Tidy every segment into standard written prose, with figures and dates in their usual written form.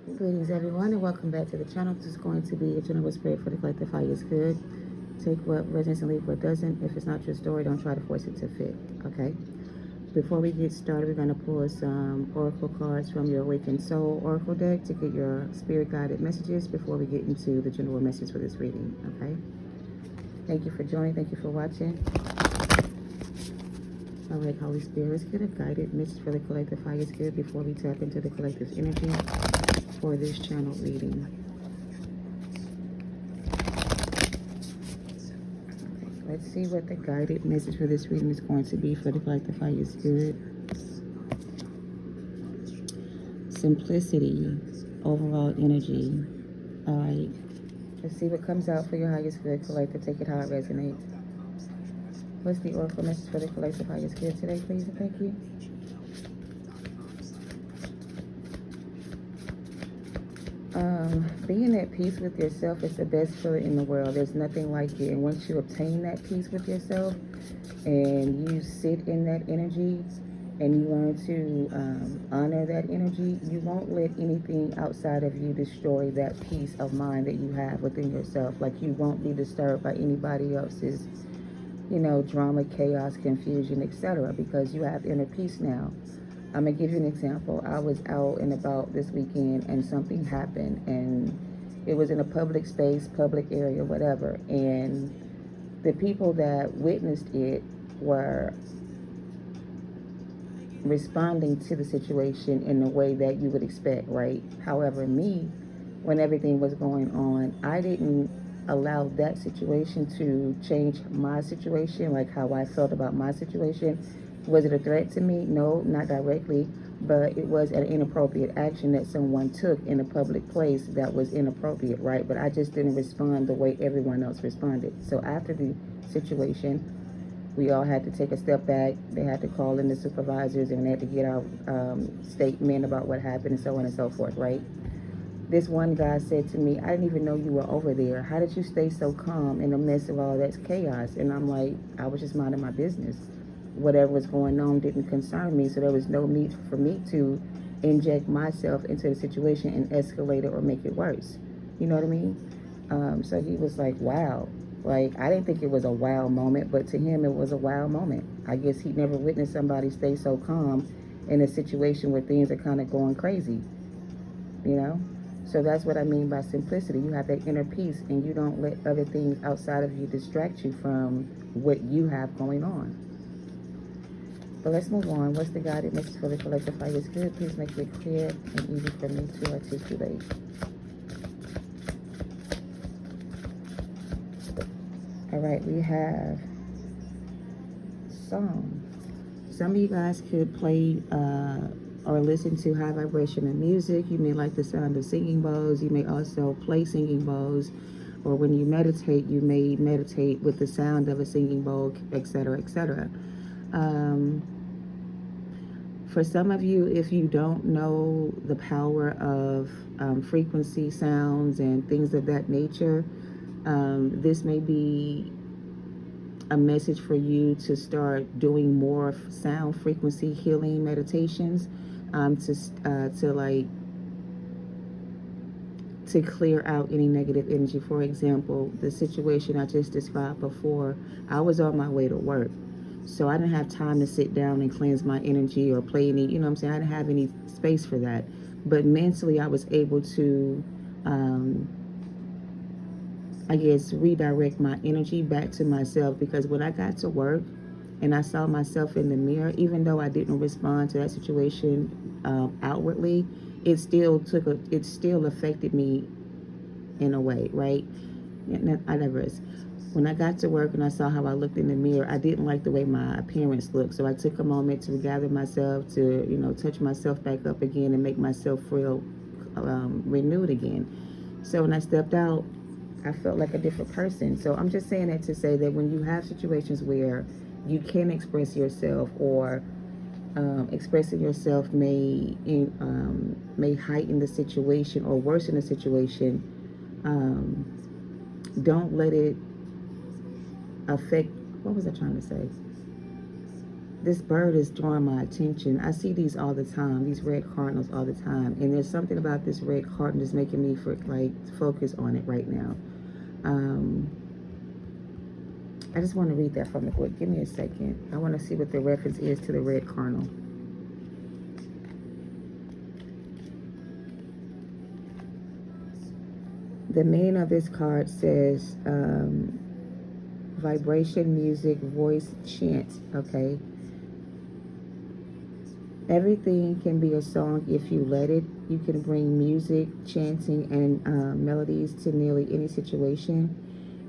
Greetings, everyone, and welcome back to the channel. This is going to be a general spirit for the collective. Fire is good. Take what resonates and leave what doesn't. If it's not your story, don't try to force it to fit. Okay? Before we get started, we're going to pull some oracle cards from your Awakened Soul Oracle deck to get your spirit guided messages before we get into the general message for this reading. Okay? Thank you for joining. Thank you for watching. All right, Holy Spirit, let's get a guided message for the collective. Fire is good before we tap into the collective's energy for this channel reading. Let's see what the guided message for this reading is going to be for the collective. Fire is good. Simplicity, overall energy. All right. Let's see what comes out for your highest good, collective. Take it how it resonates. What's the oracle message for the collective highest good today, please, and thank you. Being at peace with yourself is the best feeling in the world. There's nothing like it. And once you obtain that peace with yourself and you sit in that energy and you learn to honor that energy, you won't let anything outside of you destroy that peace of mind that you have within yourself. Like, you won't be disturbed by anybody else's, drama, chaos, confusion, etc., because you have inner peace now. I'm going to give you an example. I was out and about this weekend and something happened, and it was in a public space, public area, whatever. And the people that witnessed it were responding to the situation in the way that you would expect, right? However, me, when everything was going on, I didn't allow that situation to change my situation, like how I felt about my situation. Was it a threat to me? No, not directly, but it was an inappropriate action that someone took in a public place that was inappropriate, right? But I just didn't respond the way everyone else responded. So after the situation, we all had to take a step back. They had to call in the supervisors and they had to get our statement about what happened and so on and so forth, right? This one guy said to me, I didn't even know you were over there. How did you stay so calm in the midst of all that chaos? And I'm like, I was just minding my business. Whatever was going on didn't concern me, so there was no need for me to inject myself into the situation and escalate it or make it worse. You know what I mean? So he was like, wow. Like, I didn't think it was a wow moment, but to him it was a wow moment. I guess he'd never witnessed somebody stay so calm in a situation where things are kind of going crazy, you know? So that's what I mean by simplicity. You have that inner peace and you don't let other things outside of you distract you from what you have going on. But let's move on. What's the guided message for the collective fire is good? Please make it clear and easy for me to articulate. All right, we have song. Some of you guys could play or listen to high vibrational music. You may like the sound of singing bowls. You may also play singing bowls. Or when you meditate, you may meditate with the sound of a singing bowl, etc., etc. For some of you, if you don't know the power of frequency sounds and things of that nature, this may be a message for you to start doing more sound frequency healing meditations, to clear out any negative energy. For example, the situation I just described before, I was on my way to work. So I didn't have time to sit down and cleanse my energy or play any, you know what I'm saying? I didn't have any space for that. But mentally, I was able to, I guess, redirect my energy back to myself, because when I got to work and I saw myself in the mirror, even though I didn't respond to that situation outwardly, it still affected me in a way, right? I digress. When I got to work and I saw how I looked in the mirror, I didn't like the way my appearance looked. So I took a moment to gather myself, to touch myself back up again and make myself feel renewed again. So when I stepped out, I felt like a different person. So I'm just saying that to say that when you have situations where you can express yourself, or expressing yourself may heighten the situation or worsen the situation, don't let it affect, what was I trying to say? this bird is drawing my attention. I see these all the time, these red cardinals all the time, and there's something about this red cardinal that's making me focus on it right now. I just want to read that from the book. Give me a second. I want to see what the reference is to the red cardinal. The meaning of this card says vibration, music, voice, chant. Okay. Everything can be a song if you let it. You can bring music, chanting, and melodies to nearly any situation.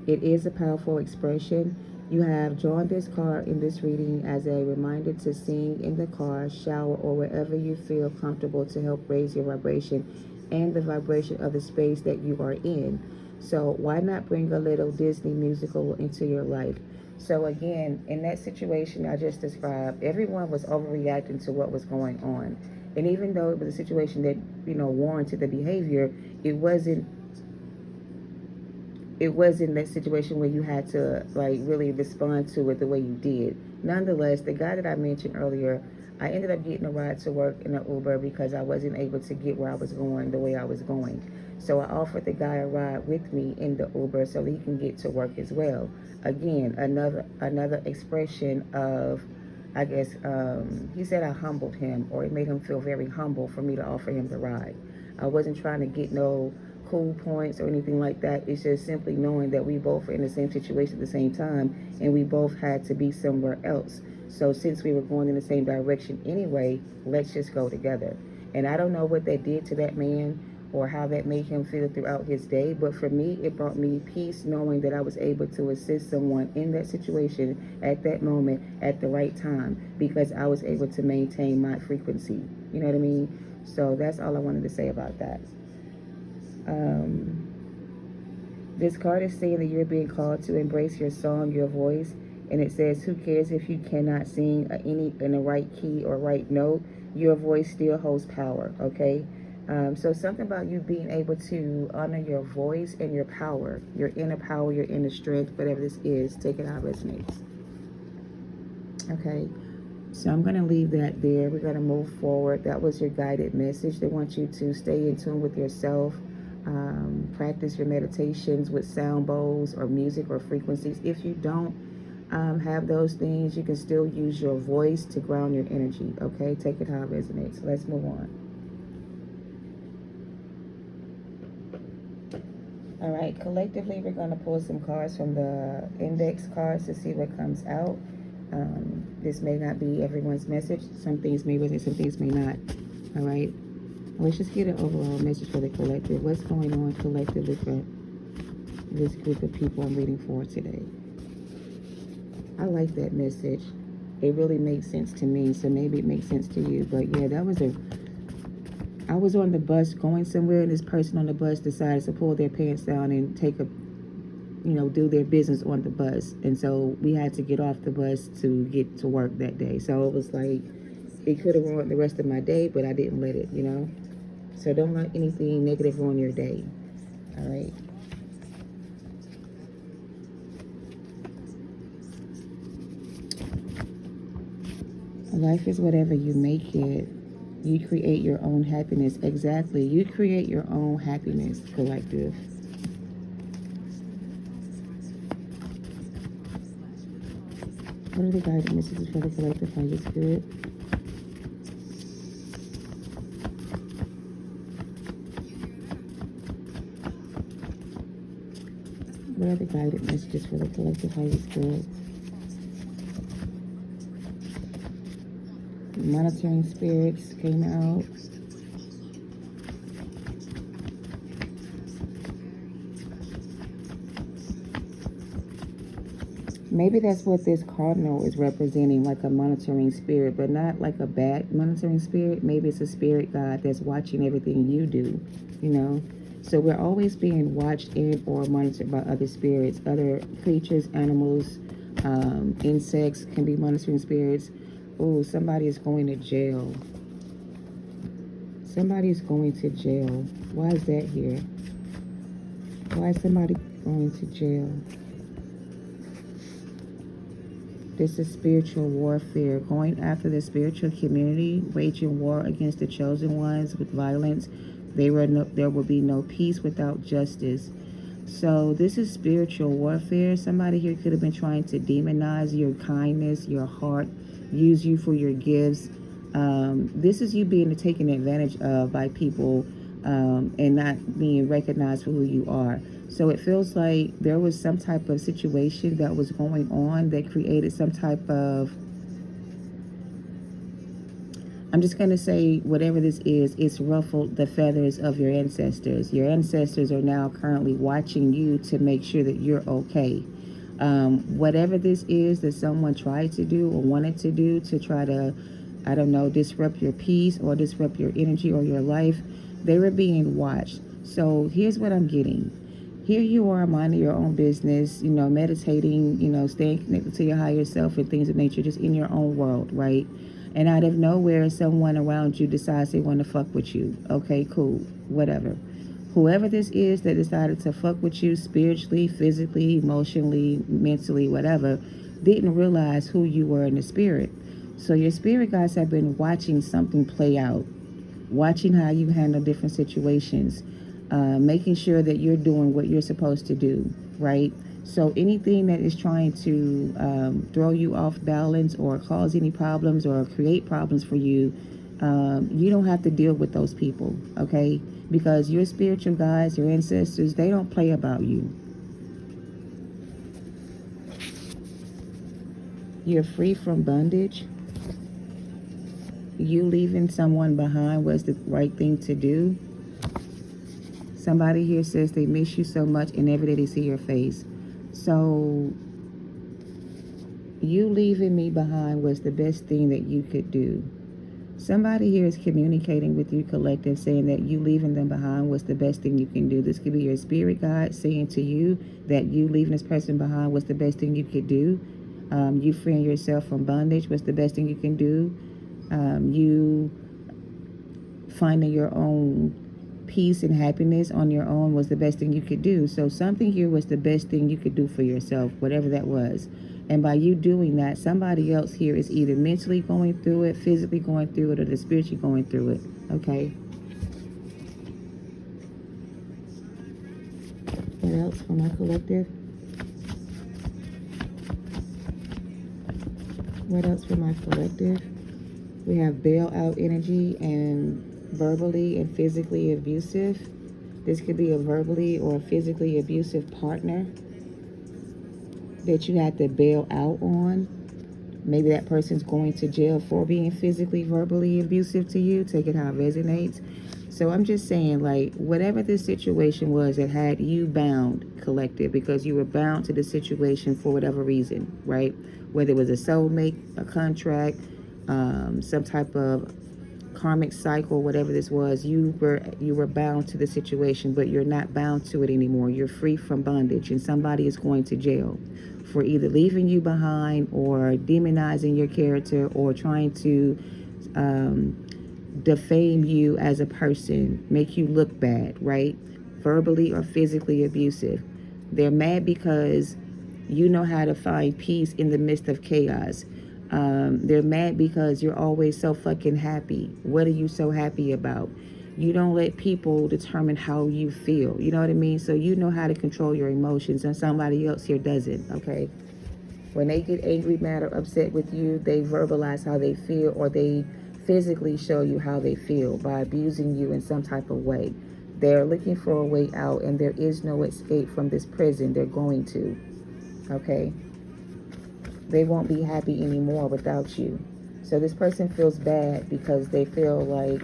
It is a powerful expression. You have drawn this card in this reading as a reminder to sing in the car, shower, or wherever you feel comfortable to help raise your vibration and the vibration of the space that you are in. So why not bring a little Disney musical into your life? So again, in that situation I just described, everyone was overreacting to what was going on. And even though it was a situation that, warranted the behavior, it wasn't that situation where you had to really respond to it the way you did. Nonetheless, the guy that I mentioned earlier, I ended up getting a ride to work in an Uber because I wasn't able to get where I was going the way I was going. So I offered the guy a ride with me in the Uber so he can get to work as well. Again, another expression of, I guess, he said I humbled him, or it made him feel very humble for me to offer him the ride. I wasn't trying to get no cool points or anything like that. It's just simply knowing that we both were in the same situation at the same time, and we both had to be somewhere else. So since we were going in the same direction anyway, let's just go together. And I don't know what that did to that man or how that made him feel throughout his day, but for me, it brought me peace knowing that I was able to assist someone in that situation at that moment at the right time, because I was able to maintain my frequency. You know what I mean? So that's all I wanted to say about that. This card is saying that you're being called to embrace your song, your voice, and it says, who cares if you cannot sing in the right key or right note? Your voice still holds power, okay? So something about you being able to honor your voice and your power, your inner power, your inner strength, whatever this is, take it how it resonates. Okay, so I'm going to leave that there. We're going to move forward. That was your guided message. They want you to stay in tune with yourself. Practice your meditations with sound bowls or music or frequencies. If you don't have those things, you can still use your voice to ground your energy. Okay, take it how it resonates. Let's move on. All right, collectively we're going to pull some cards from the index cards to see what comes out. This may not be everyone's message. Some things may resonate, some things may not. All right, let's just get an overall message for the collective. What's going on collectively for this group of people I'm reading for today? I like that message. It really makes sense to me, so maybe it makes sense to you. But yeah, I was on the bus going somewhere, and this person on the bus decided to pull their pants down and do their business on the bus. And so we had to get off the bus to get to work that day. So it was like, it could have ruined the rest of my day, but I didn't let it, So don't let anything negative ruin your day. All right. Life is whatever you make it. You create your own happiness. Exactly. You create your own happiness, collective. What are the guided messages for the collective for your spirit? What are the guided messages for the collective higher spirit? Monitoring spirits came out. Maybe that's what this cardinal is representing, like a monitoring spirit, but not like a bad monitoring spirit. Maybe it's a spirit guide that's watching everything you do, So we're always being watched and or monitored by other spirits, other creatures, animals, insects can be monitoring spirits. Oh, somebody is going to jail. Somebody is going to jail. Why is that here? Why is somebody going to jail? This is spiritual warfare, going after the spiritual community, waging war against the chosen ones with violence. There will be no peace without justice. So this is spiritual warfare. Somebody here could have been trying to demonize your kindness, your heart, use you for your gifts. This is you being taken advantage of by people and not being recognized for who you are. So it feels like there was some type of situation that was going on that created some type of, I'm just going to say, whatever this is, it's ruffled the feathers of your ancestors. Your ancestors are now currently watching you to make sure that you're okay. Whatever this is that someone tried to do or wanted to do to try to, I don't know, disrupt your peace or disrupt your energy or your life, they were being watched. So here's what I'm getting. Here you are minding your own business, meditating, staying connected to your higher self and things of nature, just in your own world, right? And out of nowhere, someone around you decides they want to fuck with you. Okay, cool, whatever. Whoever this is that decided to fuck with you spiritually, physically, emotionally, mentally, whatever, didn't realize who you were in the spirit. So your spirit guides have been watching something play out, watching how you handle different situations, making sure that you're doing what you're supposed to do, right? So anything that is trying to throw you off balance or cause any problems or create problems for you, you don't have to deal with those people, okay? Because your spiritual guides, your ancestors, they don't play about you. You're free from bondage. You leaving someone behind was the right thing to do. Somebody here says they miss you so much and every day they see your face. So you leaving me behind was the best thing that you could do. Somebody here is communicating with you, collective, saying that you leaving them behind was the best thing you can do. This could be your spirit guide saying to you that you leaving this person behind was the best thing you could do. You freeing yourself from bondage was the best thing you can do. You finding your own peace and happiness on your own was the best thing you could do. So something here was the best thing you could do for yourself, whatever that was. And by you doing that, somebody else here is either mentally going through it, physically going through it, or spiritually going through it. Okay. What else for my collective? What else for my collective? We have bailout energy and verbally and physically abusive. This could be a verbally or physically abusive partner that you had to bail out on. Maybe that person's going to jail for being physically, verbally abusive to you. Take it how it resonates. So I'm just saying, like, whatever this situation was that had you bound, collective, because you were bound to the situation for whatever reason, right? Whether it was a soulmate, a contract, some type of karmic cycle, whatever this was, you were bound to the situation, but you're not bound to it anymore. You're free from bondage, and somebody is going to jail for either leaving you behind or demonizing your character or trying to defame you as a person, make you look bad, right? Verbally or physically abusive. They're mad because you know how to find peace in the midst of chaos. They're mad because you're always so fucking happy. What are you so happy about? You don't let people determine how you feel. You know what I mean? So you know how to control your emotions, and somebody else here doesn't, okay? When they get angry, mad, or upset with you, they verbalize how they feel, or they physically show you how they feel by abusing you in some type of way. They're looking for a way out, and there is no escape from this prison they're going to, okay? They won't be happy anymore without you. So this person feels bad because they feel like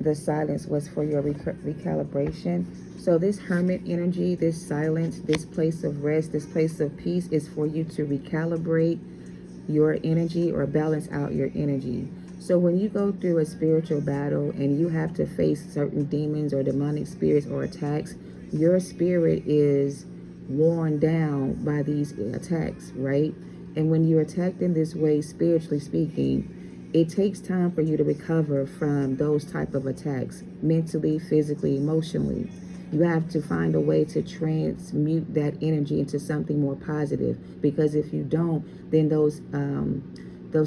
the silence was for your recalibration. So this hermit energy, this silence, this place of rest, this place of peace is for you to recalibrate your energy or balance out your energy. So when you go through a spiritual battle and you have to face certain demons or demonic spirits or attacks, your spirit is worn down by these attacks, right? And when you're attacked in this way, spiritually speaking, it takes time for you to recover from those type of attacks, mentally, physically, emotionally. You have to find a way to transmute that energy into something more positive, because if you don't, then those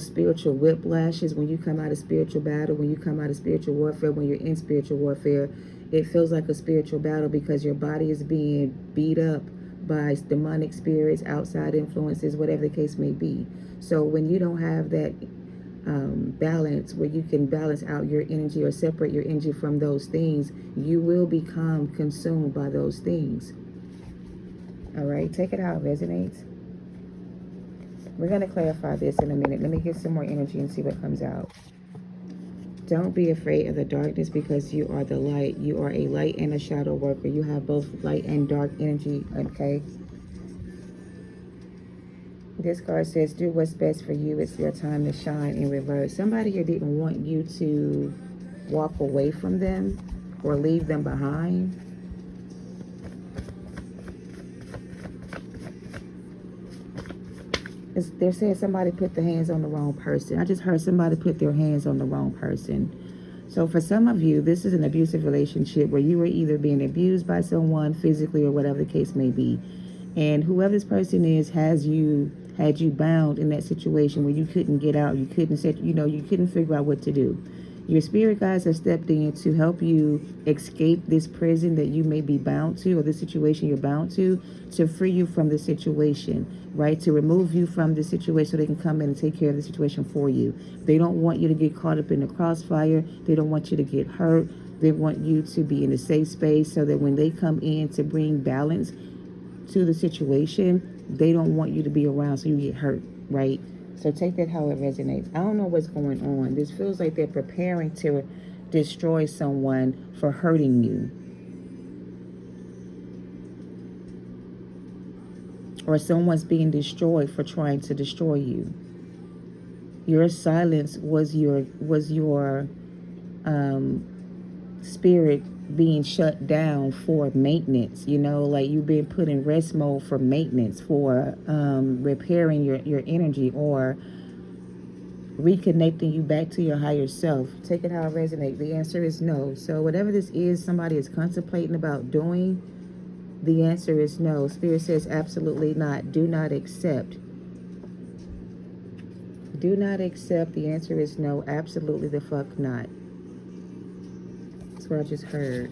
spiritual whiplashes, when you come out of spiritual battle, when you come out of spiritual warfare, when you're in spiritual warfare, it feels like a spiritual battle because your body is being beat up by demonic spirits, outside influences, whatever the case may be. So when you don't have that balance, where you can balance out your energy or separate your energy from those things, you will become consumed by those things. All right, take it how it resonates. We're going to clarify this in a minute. Let me get some more energy and see what comes out. Don't be afraid of the darkness, because you are the light. You are a light and a shadow worker. You have both light and dark energy, okay? This card says, do what's best for you. It's your time to shine, in reverse. Somebody here didn't want you to walk away from them or leave them behind. They're saying somebody put their hands on the wrong person. I just heard somebody put their hands on the wrong person. So for some of you, this is an abusive relationship where you were either being abused by someone physically or whatever the case may be. And whoever this person is had you bound in that situation where you couldn't get out. You couldn't you couldn't figure out what to do. Your spirit guides have stepped in to help you escape this prison that you may be bound to, or this situation you're bound to free you from the situation, right? To remove you from the situation so they can come in and take care of the situation for you. They don't want you to get caught up in the crossfire. They don't want you to get hurt. They want you to be in a safe space so that when they come in to bring balance to the situation, they don't want you to be around so you get hurt, right? So take that how it resonates. I don't know what's going on. This feels like they're preparing to destroy someone for hurting you. Or someone's being destroyed for trying to destroy you. Your silence was your spirit being shut down for maintenance, like you've been put in rest mode for maintenance, for repairing your energy, or reconnecting you back to your higher self. Take it how it resonates. The answer is no. So whatever this is somebody is contemplating about doing, the answer is no. Spirit says absolutely not. Do not accept. Do not accept. The answer is no. Absolutely the fuck not. That's what I just heard.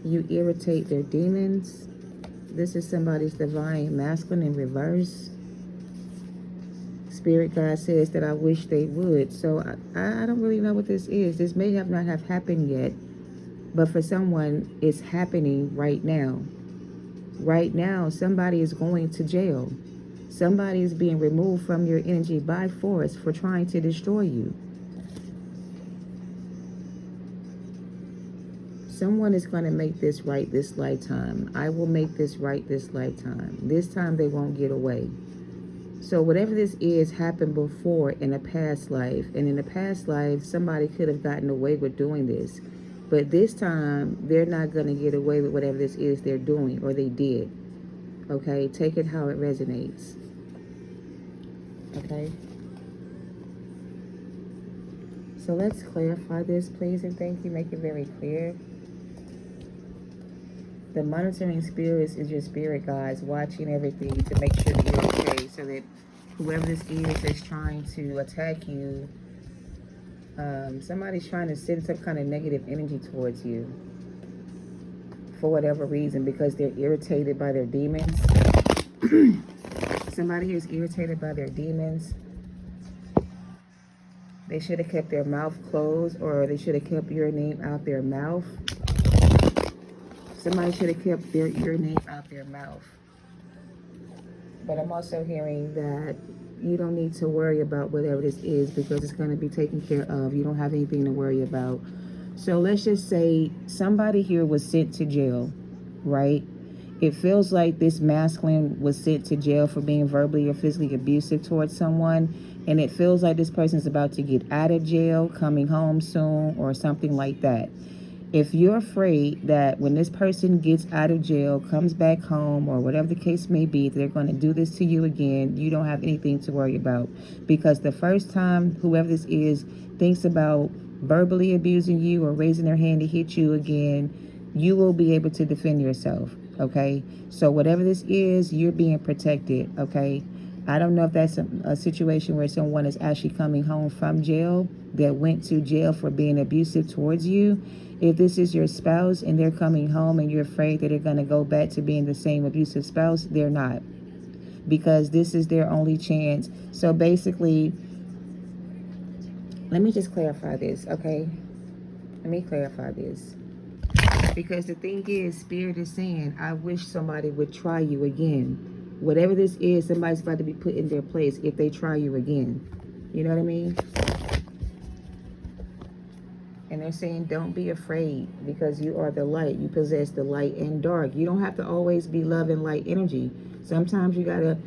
You irritate their demons. This is somebody's divine masculine in reverse. Spirit guide says that I wish they would. So I don't really know what this is. This may not have happened yet, but for someone, it's happening right now. Right now, somebody is going to jail. Somebody is being removed from your energy by force for trying to destroy you. Someone is going to make this right this lifetime. I will make this right this lifetime. This time they won't get away. So whatever this is happened before in a past life. And in a past life, somebody could have gotten away with doing this. But this time, they're not going to get away with whatever this is they're doing, or they did. Okay? Take it how it resonates. Okay? So let's clarify this, please, and thank you. Make it very clear. The monitoring spirits is your spirit guides watching everything to make sure that you're okay, so that whoever this is that's trying to attack you, somebody's trying to send some kind of negative energy towards you for whatever reason, because they're irritated by their demons. Somebody here is irritated by their demons. They should have kept their mouth closed, or they should have kept your name out their mouth. Somebody should have kept your name out their mouth. But I'm also hearing that you don't need to worry about whatever this is, because it's going to be taken care of. You don't have anything to worry about. So let's just say somebody here was sent to jail, right? It feels like this masculine was sent to jail for being verbally or physically abusive towards someone. And it feels like this person's about to get out of jail, coming home soon, or something like that. If you're afraid that when this person gets out of jail, comes back home, or whatever the case may be, they're going to do this to you again, you don't have anything to worry about. Because the first time whoever this is thinks about verbally abusing you or raising their hand to hit you again, you will be able to defend yourself, okay? So whatever this is, you're being protected, okay? I don't know if that's a situation where someone is actually coming home from jail that went to jail for being abusive towards you. If this is your spouse and they're coming home and you're afraid that they're going to go back to being the same abusive spouse, they're not, because this is their only chance. So basically, let me just clarify this, okay? Let me clarify this. Because the thing is, Spirit is saying, I wish somebody would try you again. Whatever this is, somebody's about to be put in their place if they try you again. You know what I mean? And they're saying, don't be afraid, because you are the light. You possess the light and dark. You don't have to always be love and light energy. Sometimes you got to,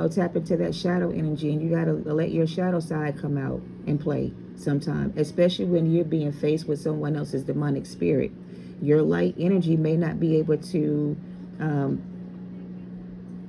tap into that shadow energy, and you got to let your shadow side come out and play sometimes, especially when you're being faced with someone else's demonic spirit. Your light energy may not be able to,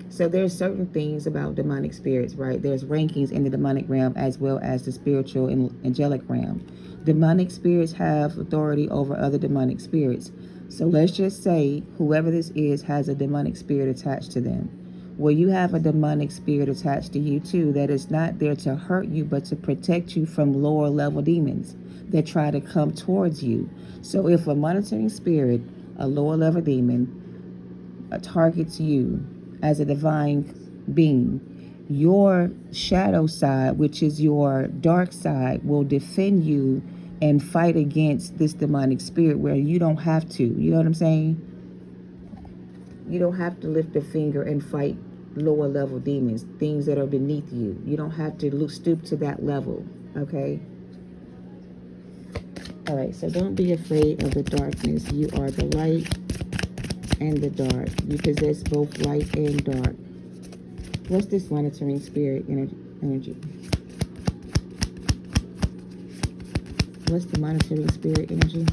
so there's certain things about demonic spirits, right? There's rankings in the demonic realm as well as the spiritual and angelic realm. Demonic spirits have authority over other demonic spirits. So let's just say whoever this is has a demonic spirit attached to them. Well, you have a demonic spirit attached to you too that is not there to hurt you, but to protect you from lower level demons that try to come towards you. So if a monitoring spirit, a lower level demon, targets you as a divine being, your shadow side, which is your dark side, will defend you and fight against this demonic spirit, where you don't have to. You know what I'm saying? You don't have to lift a finger and fight lower level demons, things that are beneath you. You don't have to stoop to that level, okay? All right, so don't be afraid of the darkness. You are the light and the dark. You possess both light and dark. What's this monitoring spirit energy? What's the monitoring spirit energy?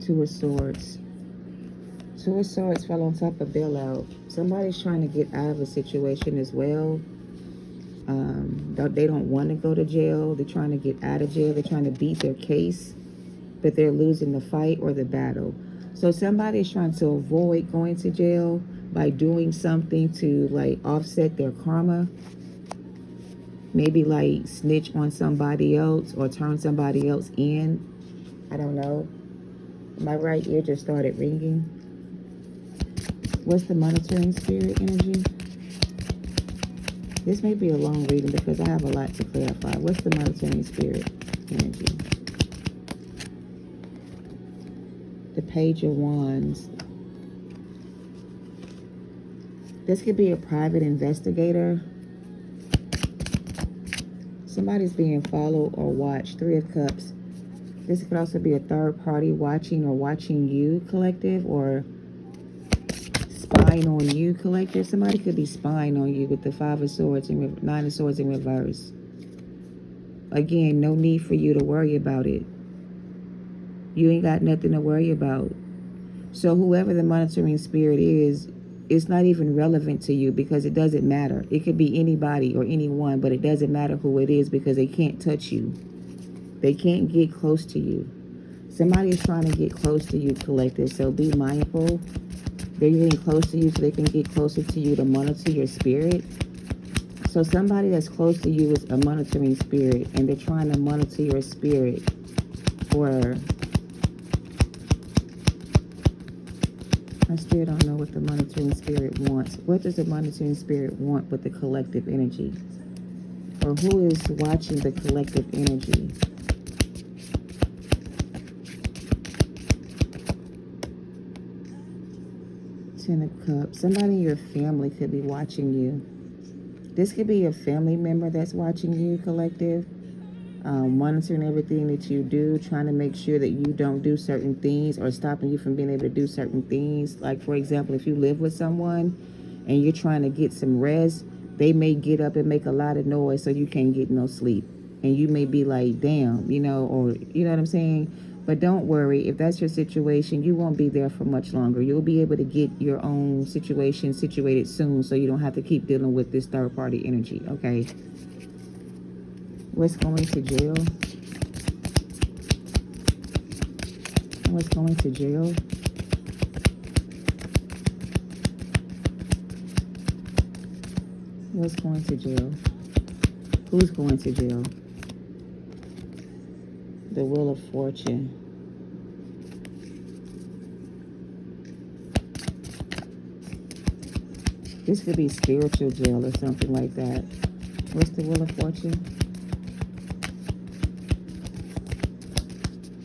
Two of Swords. Two of Swords fell on top of bailout. Somebody's trying to get out of a situation as well. They don't want to go to jail. They're trying to get out of jail. They're trying to beat their case, but they're losing the fight or the battle. So somebody's trying to avoid going to jail by doing something to like offset their karma. Maybe like snitch on somebody else or turn somebody else in. I don't know. My right ear just started ringing. What's the monitoring spirit energy? This may be a long reading because I have a lot to clarify. What's the monitoring spirit energy? The Page of Wands. This could be a private investigator. Somebody's being followed or watched. Three of Cups. This could also be a third party watching or watching you, collective, or spying on you, collective. Somebody could be spying on you with the Five of Swords and Nine of Swords in reverse. Again, no need for you to worry about it. You ain't got nothing to worry about. So whoever the monitoring spirit is, it's not even relevant to you because it doesn't matter. It could be anybody or anyone, but it doesn't matter who it is because they can't touch you. They can't get close to you. Somebody is trying to get close to you, collective, so be mindful. They're getting close to you so they can get closer to you to monitor your spirit. So somebody that's close to you is a monitoring spirit, and they're trying to monitor your spirit for... I still don't know what the monitoring spirit wants. What does the monitoring spirit want with the collective energy? Or who is watching the collective energy? Ten of Cups. Somebody in your family could be watching you. This could be a family member that's watching you, collective. Monitoring everything that you do, trying to make sure that you don't do certain things or stopping you from being able to do certain things. Like, for example, if you live with someone and you're trying to get some rest, they may get up and make a lot of noise so you can't get no sleep. And you may be like, damn, or you know what I'm saying? But don't worry, if that's your situation, you won't be there for much longer. You'll be able to get your own situation situated soon so you don't have to keep dealing with this third party energy, okay? What's going to jail? What's going to jail? What's going to jail? Who's going to jail? The Wheel of Fortune. This could be spiritual jail or something like that. What's the Wheel of Fortune?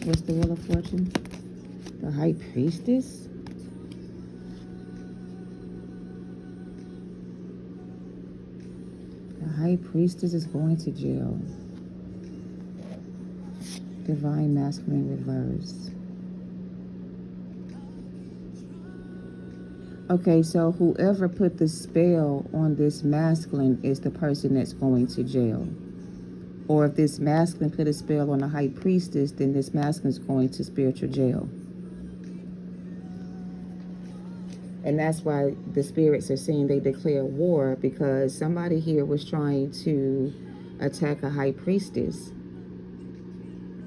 What's the Wheel of Fortune? The High Priestess? The High Priestess is going to jail. Divine Masculine reverse. Okay, so whoever put the spell on this masculine is the person that's going to jail. Or if this masculine put a spell on a high priestess, then this masculine is going to spiritual jail. And that's why the spirits are saying they declare war, because somebody here was trying to attack a high priestess.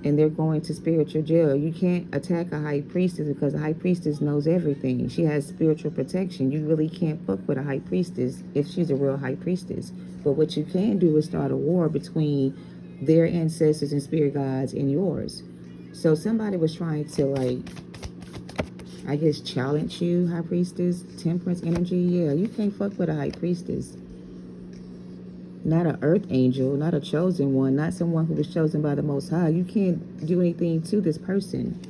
And they're going to spiritual jail. You can't attack a high priestess because a high priestess knows everything. She has spiritual protection. You really can't fuck with a high priestess if she's a real high priestess. But what you can do is start a war between their ancestors and spirit guides and yours. So somebody was trying to, like, I guess, challenge you, high priestess, temperance energy. Yeah, you can't fuck with a high priestess. Not an earth angel, not a chosen one, not someone who was chosen by the Most High. You can't do anything to this person.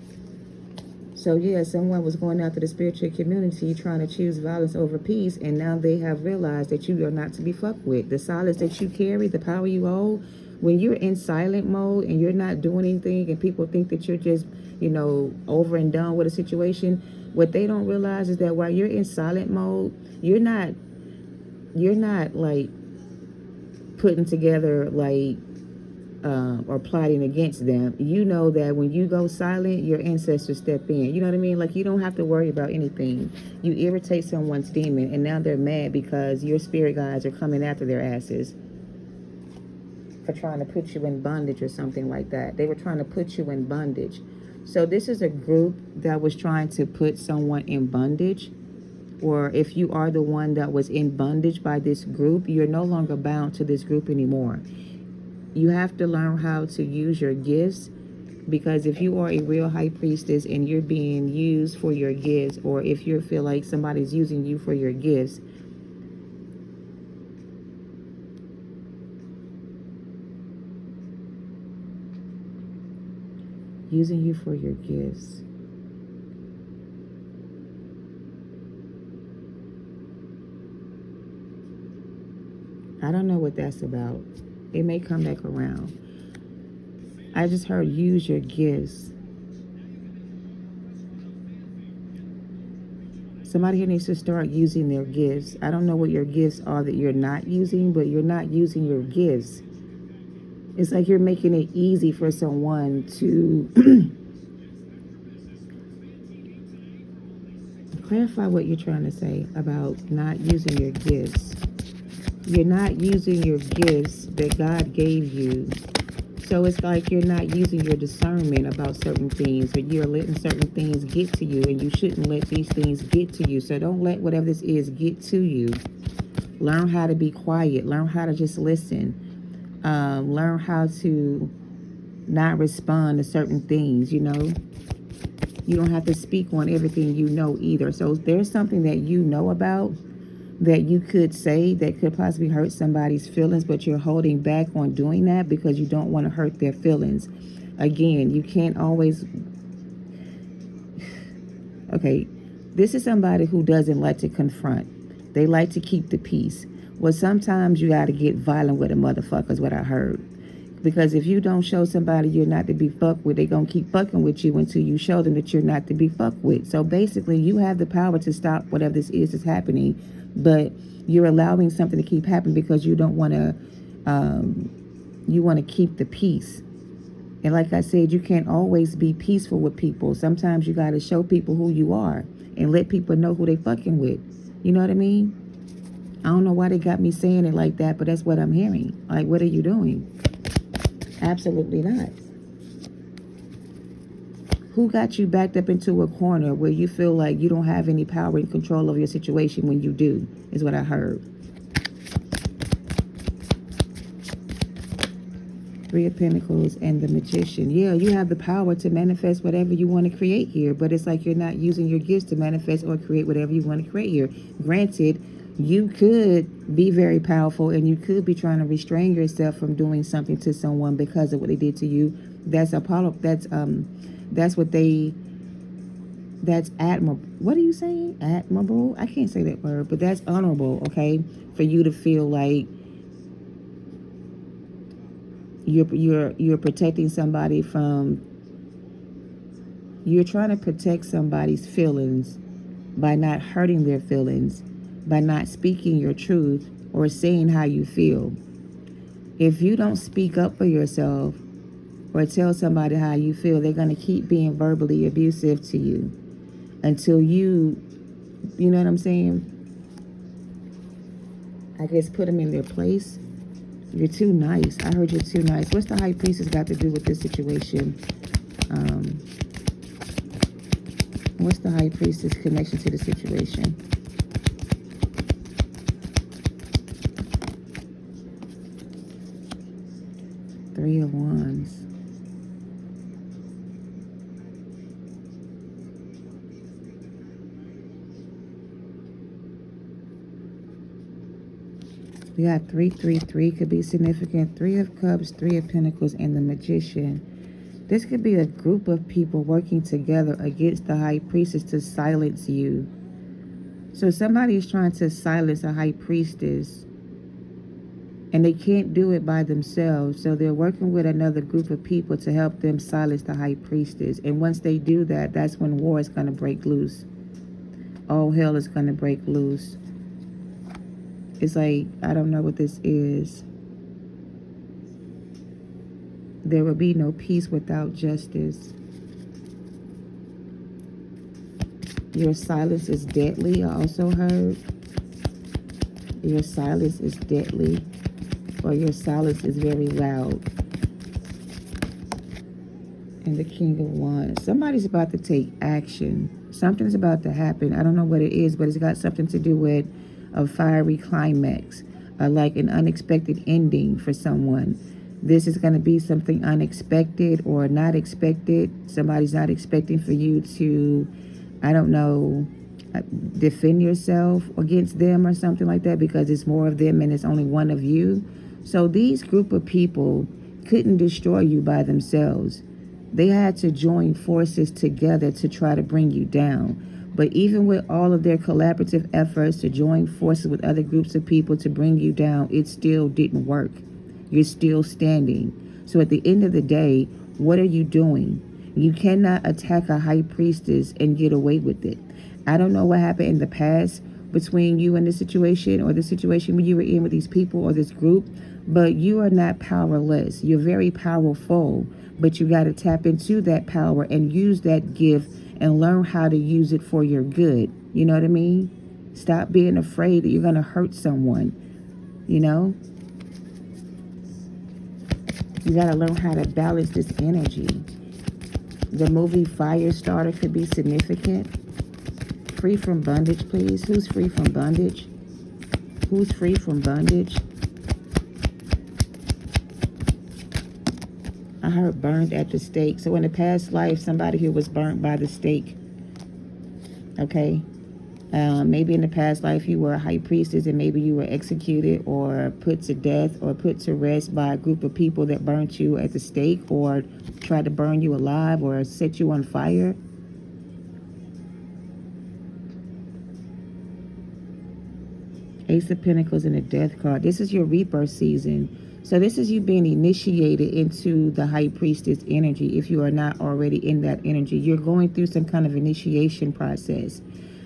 So yeah, someone was going after the spiritual community trying to choose violence over peace, and now they have realized that you are not to be fucked with. The silence that you carry, the power you hold, when you're in silent mode and you're not doing anything and people think that you're just, you know, over and done with a situation, what they don't realize is that while you're in silent mode, you're not like putting together like or plotting against them. You know that when you go silent, your ancestors step in. You know what I mean? Like, you don't have to worry about anything. You irritate someone's demon and now they're mad because your spirit guides are coming after their asses for trying to put you in bondage or something like that. They were trying to put you in bondage. So this is a group that was trying to put someone in bondage. Or if you are the one that was in bondage by this group, you're no longer bound to this group anymore. You have to learn how to use your gifts, because if you are a real high priestess and you're being used for your gifts, or if you feel like somebody's using you for your gifts, using you for your gifts, I don't know what that's about. It may come back around. I just heard use your gifts. Somebody here needs to start using their gifts. I don't know what your gifts are that you're not using, but you're not using your gifts. It's like you're making it easy for someone to clarify what you're trying to say about not using your gifts. You're not using your gifts that God gave you. So it's like you're not using your discernment about certain things, or you're letting certain things get to you, and you shouldn't let these things get to you. So don't let whatever this is get to you. Learn how to be quiet. Learn how to just listen. Learn how to not respond to certain things, you know. You don't have to speak on everything you know either. So if there's something that you know about that you could say that could possibly hurt somebody's feelings, but you're holding back on doing that because you don't want to hurt their feelings. Again, you can't always... Okay, this is somebody who doesn't like to confront. They like to keep the peace. Well, sometimes you got to get violent with a motherfucker is what I heard. Because if you don't show somebody you're not to be fucked with, they're going to keep fucking with you until you show them that you're not to be fucked with. So basically, you have the power to stop whatever this is that's happening, but you're allowing something to keep happening because you don't want to, you want to keep the peace. And like I said, you can't always be peaceful with people. Sometimes you got to show people who you are and let people know who they fucking with. You know what I mean? I don't know why they got me saying it like that, but that's what I'm hearing. Like, what are you doing? Absolutely not. Who got you backed up into a corner where you feel like you don't have any power and control over your situation when you do, is what I heard. Three of Pentacles and the Magician. Yeah, you have the power to manifest whatever you want to create here, but it's like you're not using your gifts to manifest or create whatever you want to create here. Granted, you could be very powerful and you could be trying to restrain yourself from doing something to someone because of what they did to you. That's Apollo. That's what they. That's admirable. What are you saying? Admirable? I can't say that word, but that's honorable. Okay, for you to feel like you're protecting somebody from, you're trying to protect somebody's feelings by not hurting their feelings, by not speaking your truth or saying how you feel. If you don't speak up for yourself or tell somebody how you feel, they're going to keep being verbally abusive to you until you know what I'm saying? I guess put them in their place. You're too nice. I heard you're too nice. What's the High Priestess got to do with this situation? What's the High Priestess connection to the situation? Three of Wands. We got 333 could be significant. Three of Cups, Three of Pentacles, and the Magician. This could be a group of people working together against the High Priestess to silence you. So somebody is trying to silence a High Priestess, and they can't do it by themselves. So they're working with another group of people to help them silence the High Priestess. And once they do that, that's when war is going to break loose. All hell is going to break loose. It's like, I don't know what this is. There will be no peace without justice. Your silence is deadly, I also heard. Your silence is deadly, or your silence is very loud. And the King of Wands. Somebody's about to take action. Something's about to happen. I don't know what it is, but it's got something to do with a fiery climax, like an unexpected ending for someone. This is going to be something unexpected or not expected. Somebody's not expecting for you to, I don't know, defend yourself against them or something like that, because it's more of them and it's only one of you. So these group of people couldn't destroy you by themselves. They had to join forces together to try to bring you down. But even with all of their collaborative efforts to join forces with other groups of people to bring you down, it still didn't work. You're still standing. So at the end of the day, what are you doing? You cannot attack a High Priestess and get away with it. I don't know what happened in the past between you and the situation, or the situation when you were in with these people or this group, but you are not powerless. You're very powerful, but you got to tap into that power and use that gift and learn how to use it for your good. You know what I mean? Stop being afraid that you're going to hurt someone. You know? You got to learn how to balance this energy. The movie Firestarter could be significant. Free from bondage, please. Who's free from bondage? Who's free from bondage? I heard burned at the stake. So in a past life, somebody here was burnt by the stake. Okay? Maybe in the past life you were a High Priestess, and maybe you were executed or put to death or put to rest by a group of people that burnt you at the stake or tried to burn you alive or set you on fire. Ace of Pentacles and the Death card. This is your rebirth season. So this is you being initiated into the High Priestess energy. If you are not already in that energy, you're going through some kind of initiation process.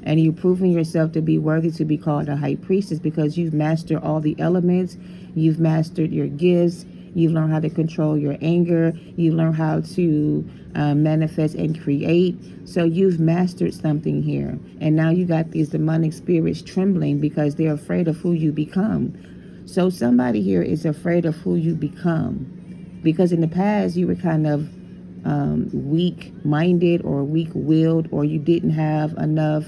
And you're proving yourself to be worthy to be called a High Priestess because you've mastered all the elements. You've mastered your gifts. You've learned how to control your anger. You've learned how to manifest and create. So you've mastered something here. And now you got these demonic spirits trembling because they're afraid of who you become. So somebody here is afraid of who you become. Because in the past, you were kind of weak-minded or weak-willed, or you didn't have enough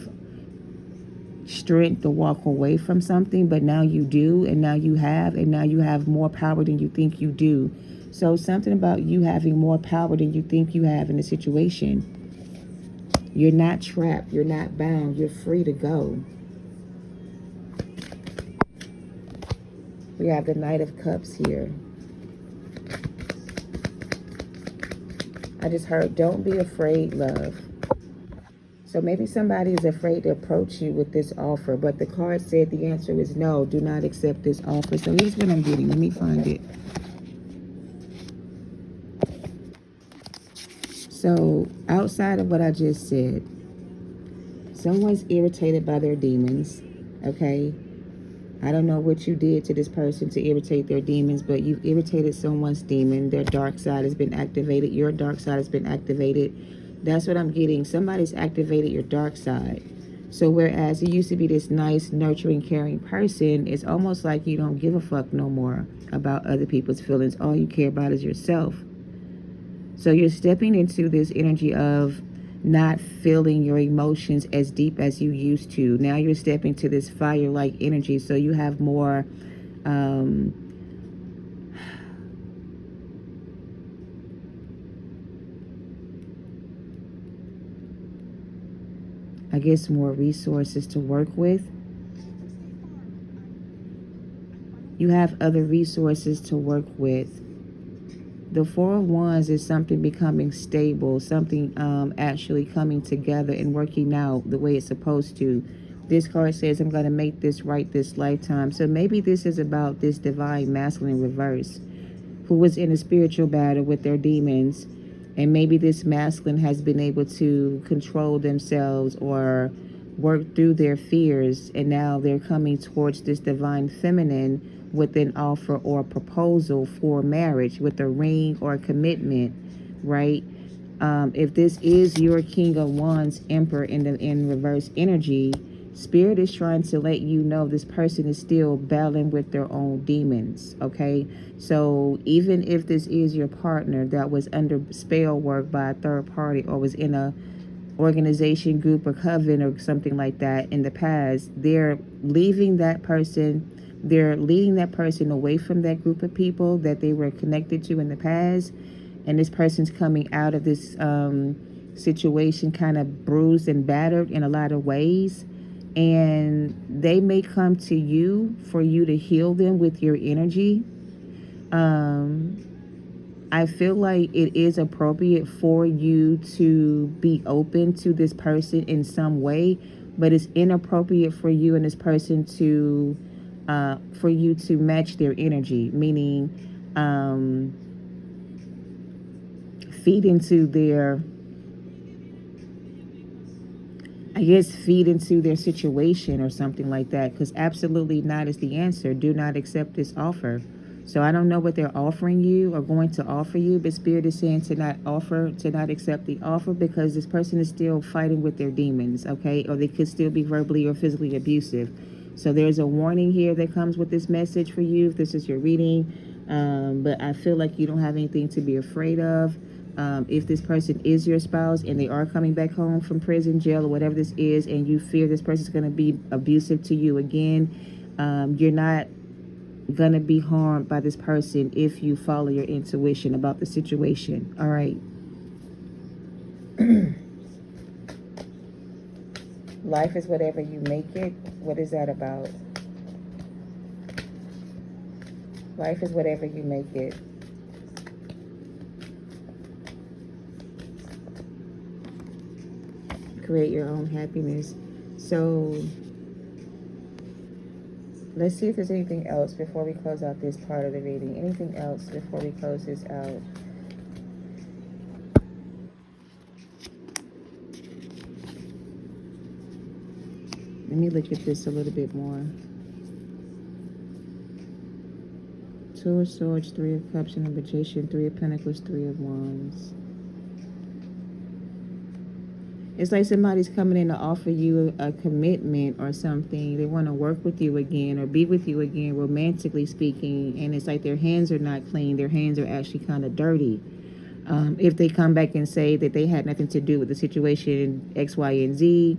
strength to walk away from something, but now you do, and now you have, and now you have more power than you think you do. So something about you having more power than you think you have in a situation. You're not trapped. You're not bound. You're free to go. We have the Knight of Cups here. I just heard, don't be afraid, love. So maybe somebody is afraid to approach you with this offer, but the card said the answer is no, do not accept this offer. So here's what I'm getting. Let me find it. So outside of what I just said, someone's irritated by their demons, okay? I don't know what you did to this person to irritate their demons, but you've irritated someone's demon. Their dark side has been activated. Your dark side has been activated. That's what I'm getting. Somebody's activated your dark side. So whereas you used to be this nice, nurturing, caring person, it's almost like you don't give a fuck no more about other people's feelings. All you care about is yourself. So you're stepping into this energy of not feeling your emotions as deep as you used to. Now you're stepping to this fire-like energy, so you have more I guess more resources to work with. You have other resources to work with. The Four of Wands is something becoming stable, something actually coming together and working out the way it's supposed to. This card says, I'm going to make this right this lifetime. So maybe this is about this divine masculine reverse who was in a spiritual battle with their demons. And maybe this masculine has been able to control themselves or work through their fears. And now they're coming towards this divine feminine with an offer or a proposal for marriage, with a ring or a commitment, right? If this is your King of Wands Emperor in reverse energy, Spirit is trying to let you know this person is still battling with their own demons, okay? So even if this is your partner that was under spell work by a third party or was in a organization, group, or coven or something like that in the past, they're leaving that person. They're leading that person away from that group of people that they were connected to in the past. And this person's coming out of this situation kind of bruised and battered in a lot of ways. And they may come to you for you to heal them with your energy. I feel like it is appropriate for you to be open to this person in some way, but it's inappropriate for you and this person to for you to match their energy, meaning feed into their, I guess, feed into their situation or something like that, because absolutely not is the answer. Do not accept this offer. So I don't know what they're offering you or going to offer you, but Spirit is saying to not offer, to not accept the offer, because this person is still fighting with their demons, okay? Or they could still be verbally or physically abusive. So there's a warning here that comes with this message for you if this is your reading. But I feel like you don't have anything to be afraid of. If this person is your spouse and they are coming back home from prison, jail, or whatever this is, and you fear this person is going to be abusive to you again, you're not going to be harmed by this person if you follow your intuition about the situation. All right. Life is whatever you make it. What is that about? Life is whatever you make it. Create your own happiness. So let's see if there's anything else before we close out this part of the reading. Anything else before we close this out? Let me look at this a little bit more. Two of Swords, Three of Cups, and a Magician, Three of Pentacles, Three of Wands. It's like somebody's coming in to offer you a commitment or something. They want to work with you again or be with you again, romantically speaking. And it's like their hands are not clean. Their hands are actually kind of dirty. If they come back and say that they had nothing to do with the situation X, Y, and Z,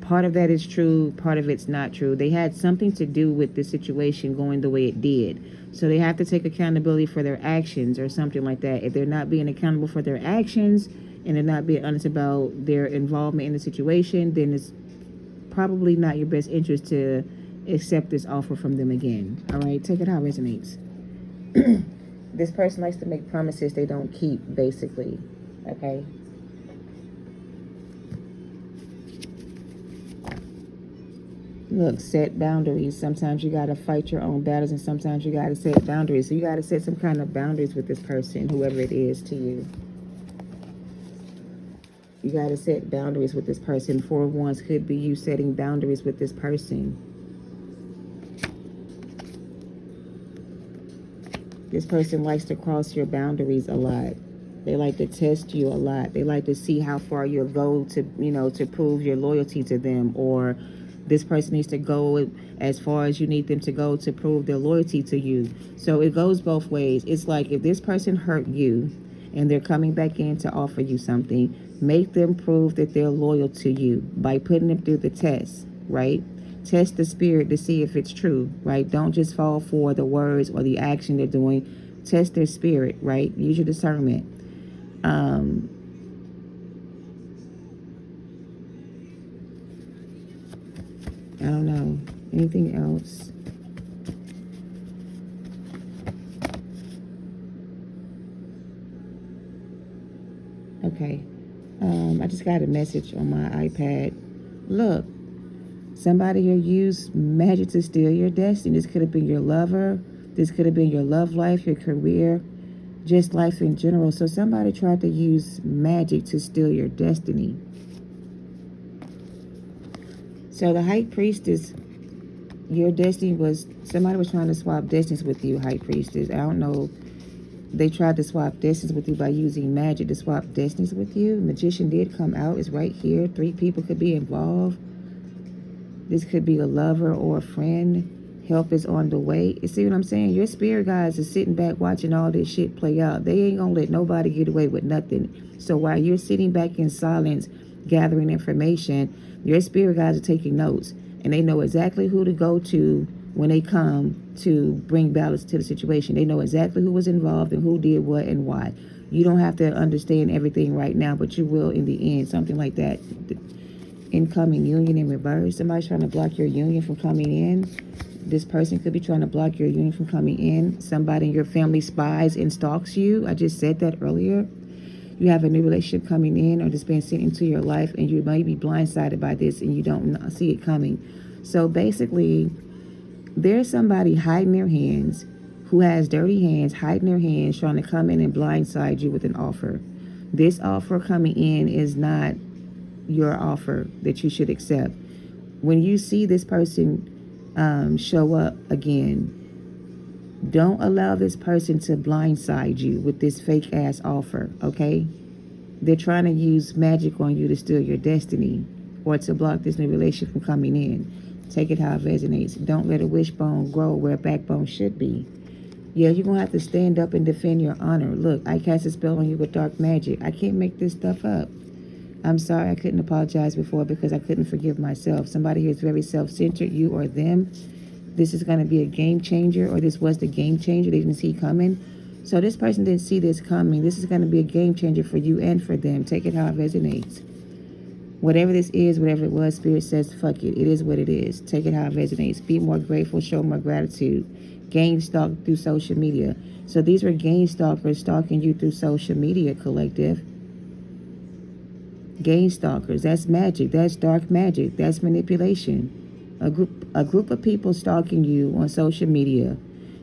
part of that is true. Part of it's not true. They had something to do with the situation going the way it did. So they have to take accountability for their actions or something like that. If they're not being accountable for their actions and they're not being honest about their involvement in the situation, then it's probably not your best interest to accept this offer from them again. All right, take it how it resonates. This person likes to make promises they don't keep, basically. Okay. Look, set boundaries. Sometimes you got to fight your own battles, and sometimes you got to set boundaries. So you got to set some kind of boundaries with this person, whoever it is to you. You got to set boundaries with this person. 4 of Wands could be you setting boundaries with this person. This person likes to cross your boundaries a lot. They like to test you a lot. They like to see how far you'll go to, to prove your loyalty to them, or this person needs to go as far as you need them to go to prove their loyalty to you. So it goes both ways. It's like if this person hurt you and they're coming back in to offer you something, make them prove that they're loyal to you by putting them through the test, right? Test the spirit to see if it's true, right? Don't just fall for the words or the action they're doing. Test their spirit, right? Use your discernment. I don't know. Anything else? Okay. I just got a message on my iPad. Look, somebody here used magic to steal your destiny. This could have been your lover. This could have been your love life, your career, just life in general. So somebody tried to use magic to steal your destiny. So the High Priestess, your destiny was, somebody was trying to swap destinies with you, High Priestess. I don't know. They tried to swap destinies with you by using magic to swap destinies with you. Magician did come out. It's right here. 3 people could be involved. This could be a lover or a friend. Help is on the way. You see what I'm saying? Your spirit guides are sitting back watching all this shit play out. They ain't gonna let nobody get away with nothing. So while you're sitting back in silence, gathering information, your spirit guides are taking notes. And they know exactly who to go to when they come to bring balance to the situation. They know exactly who was involved and who did what and why. You don't have to understand everything right now, but you will in the end. Something like that. Incoming union in reverse. Somebody's trying to block your union from coming in. This person could be trying to block your union from coming in. Somebody in your family spies and stalks you. I just said that earlier. You have a new relationship coming in or just being sent into your life, and you might be blindsided by this and you don't see it coming. So basically, there's somebody hiding their hands, who has dirty hands, hiding their hands, trying to come in and blindside you with an offer. This offer coming in is not your offer that you should accept. When you see this person show up again, don't allow this person to blindside you with this fake ass offer, okay? They're trying to use magic on you to steal your destiny or to block this new relationship from coming in. Take it how it resonates. Don't let a wishbone grow where a backbone should be. Yeah, you're going to have to stand up and defend your honor. Look, I cast a spell on you with dark magic. I can't make this stuff up. I'm sorry I couldn't apologize before because I couldn't forgive myself. Somebody here is very self-centered, you or them. This is going to be a game changer, or this was the game changer they didn't see coming. So this person didn't see this coming. This is going to be a game changer for you and for them. Take it how it resonates. Whatever this is, whatever it was, Spirit says, fuck it. It is what it is. Take it how it resonates. Be more grateful. Show more gratitude. Game stalk through social media. So these were game stalkers stalking you through social media, collective. Game stalkers. That's magic. That's dark magic. That's manipulation. A group of people stalking you on social media,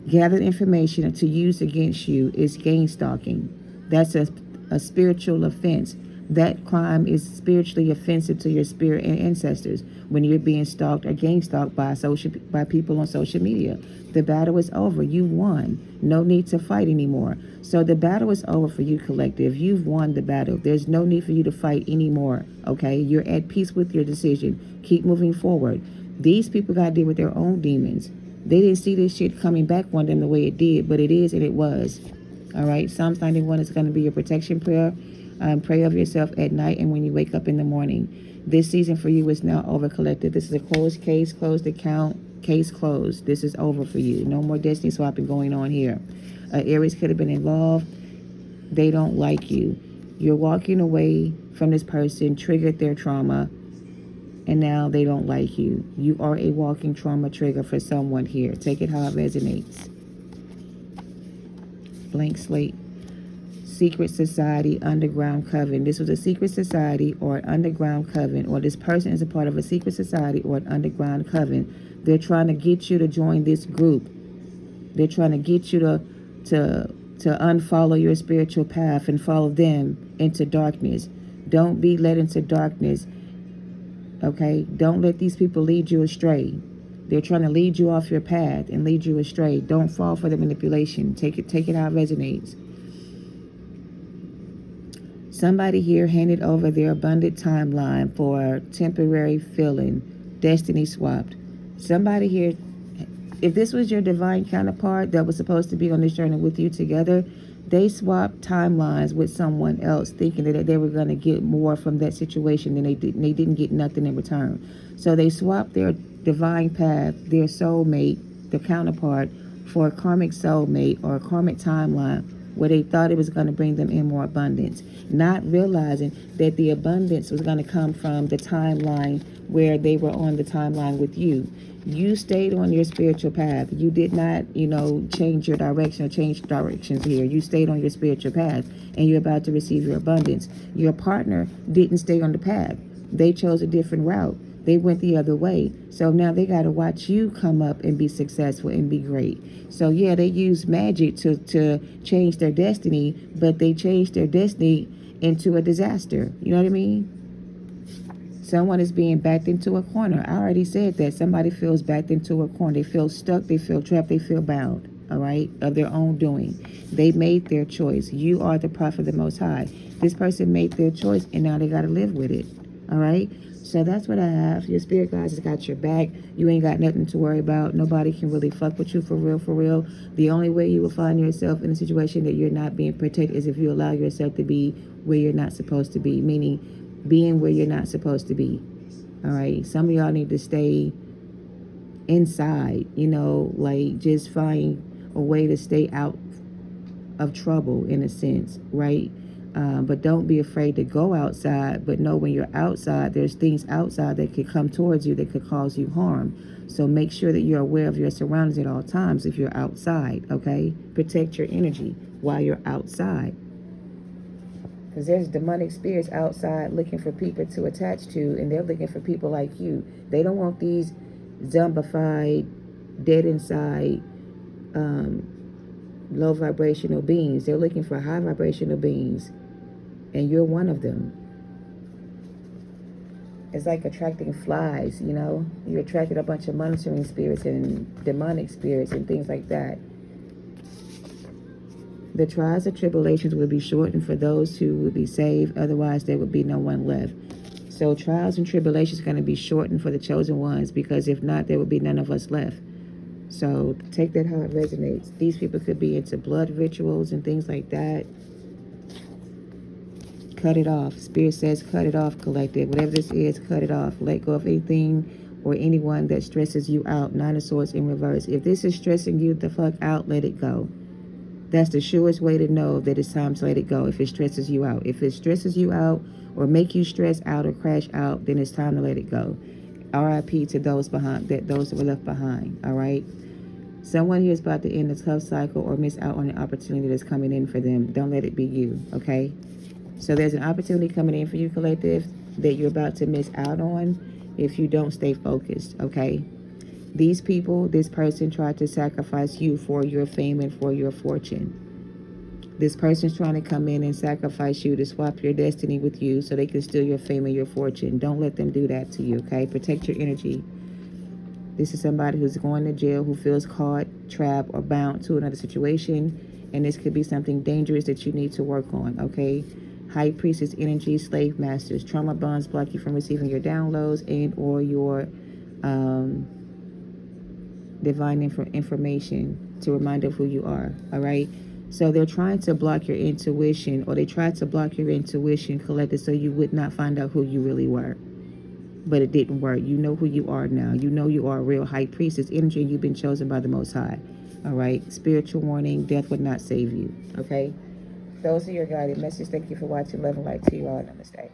gathered information to use against you is game stalking. That's a spiritual offense. That crime is spiritually offensive to your spirit and ancestors when you're being stalked or gang stalked by people on social media. The battle is over. You won. No need to fight anymore. So the battle is over for you, collective. You've won the battle. There's no need for you to fight anymore. Okay? You're at peace with your decision. Keep moving forward. These people got to deal with their own demons. They didn't see this shit coming back on them the way it did, but it is and it was. All right? Psalms 91 is going to be your protection prayer. Pray over yourself at night and when you wake up in the morning. This season for you is now over, collective. This is a closed case, closed account, case closed. This is over for you. No more destiny swapping going on here. Aries could have been involved. They don't like you. You're walking away from this person, triggered their trauma, and now they don't like you. You are a walking trauma trigger for someone here. Take it how it resonates. Blank slate. Secret society, underground coven. This was a secret society or an underground coven, or this person is a part of a secret society or an underground coven. They're trying to get you to join this group. They're trying to get you to unfollow your spiritual path and follow them into darkness. Don't be led into darkness. Okay? Don't let these people lead you astray. They're trying to lead you off your path and lead you astray. Don't fall for the manipulation. Take it how it resonates. Somebody here handed over their abundant timeline for temporary filling, destiny swapped. Somebody here, if this was your divine counterpart that was supposed to be on this journey with you together, they swapped timelines with someone else, thinking that they were going to get more from that situation than they did. They didn't get nothing in return. So they swapped their divine path, their soulmate, the counterpart, for a karmic soulmate or a karmic timeline where they thought it was going to bring them in more abundance, not realizing that the abundance was going to come from the timeline where they were on the timeline with you. You stayed on your spiritual path. You did not, change your direction or change directions here. You stayed on your spiritual path, and you're about to receive your abundance. Your partner didn't stay on the path. They chose a different route. They went the other way. So now they got to watch you come up and be successful and be great. So yeah, they use magic to change their destiny, but they changed their destiny into a disaster. You know what I mean? Someone is being backed into a corner. I already said that. Somebody feels backed into a corner. They feel stuck. They feel trapped. They feel bound. All right? Of their own doing. They made their choice. You are the prophet of the Most High. This person made their choice, and now they got to live with it. All right? So that's what I have. Your spirit guides has got your back. You ain't got nothing to worry about. Nobody can really fuck with you for real, for real. The only way you will find yourself in a situation that you're not being protected is if you allow yourself to be where you're not supposed to be, meaning being where you're not supposed to be. All right? Some of y'all need to stay inside, just find a way to stay out of trouble in a sense, right? But don't be afraid to go outside, but know when you're outside, there's things outside that could come towards you that could cause you harm. So make sure that you're aware of your surroundings at all times if you're outside, okay? Protect your energy while you're outside. Because there's demonic spirits outside looking for people to attach to, and they're looking for people like you. They don't want these zombified, dead inside, low vibrational beings. They're looking for high vibrational beings. And you're one of them. It's like attracting flies, You attracted a bunch of monitoring spirits and demonic spirits and things like that. The trials and tribulations will be shortened for those who will be saved. Otherwise, there would be no one left. So trials and tribulations are going to be shortened for the chosen ones, because if not, there would be none of us left. So take that how it resonates. These people could be into blood rituals and things like that. Cut it off. Spirit says cut it off, collective. Whatever this is, cut it off. Let go of anything or anyone that stresses you out. Nine of Swords in reverse. If this is stressing you the fuck out, let it go. That's the surest way to know that it's time to let it go if it stresses you out. If it stresses you out or make you stress out or crash out, then it's time to let it go. RIP to those that were left behind, all right? Someone here is about to end a tough cycle or miss out on an opportunity that's coming in for them. Don't let it be you, okay? So there's an opportunity coming in for you, collective, that you're about to miss out on if you don't stay focused, okay? These people, this person tried to sacrifice you for your fame and for your fortune. This person's trying to come in and sacrifice you to swap your destiny with you so they can steal your fame and your fortune. Don't let them do that to you, okay? Protect your energy. This is somebody who's going to jail, who feels caught, trapped, or bound to another situation. And this could be something dangerous that you need to work on, okay? High priestess energy, slave masters. Trauma bonds block you from receiving your downloads and or your divine information to remind of who you are, all right? So they're trying to block your intuition, or they tried to block your intuition, collective, so you would not find out who you really were. But it didn't work. You know who you are now. You know you are a real high priestess energy, and you've been chosen by the Most High. All right? Spiritual warning, death would not save you. Okay? Those are your guided messages. Thank you for watching. Love and light to you all. Namaste.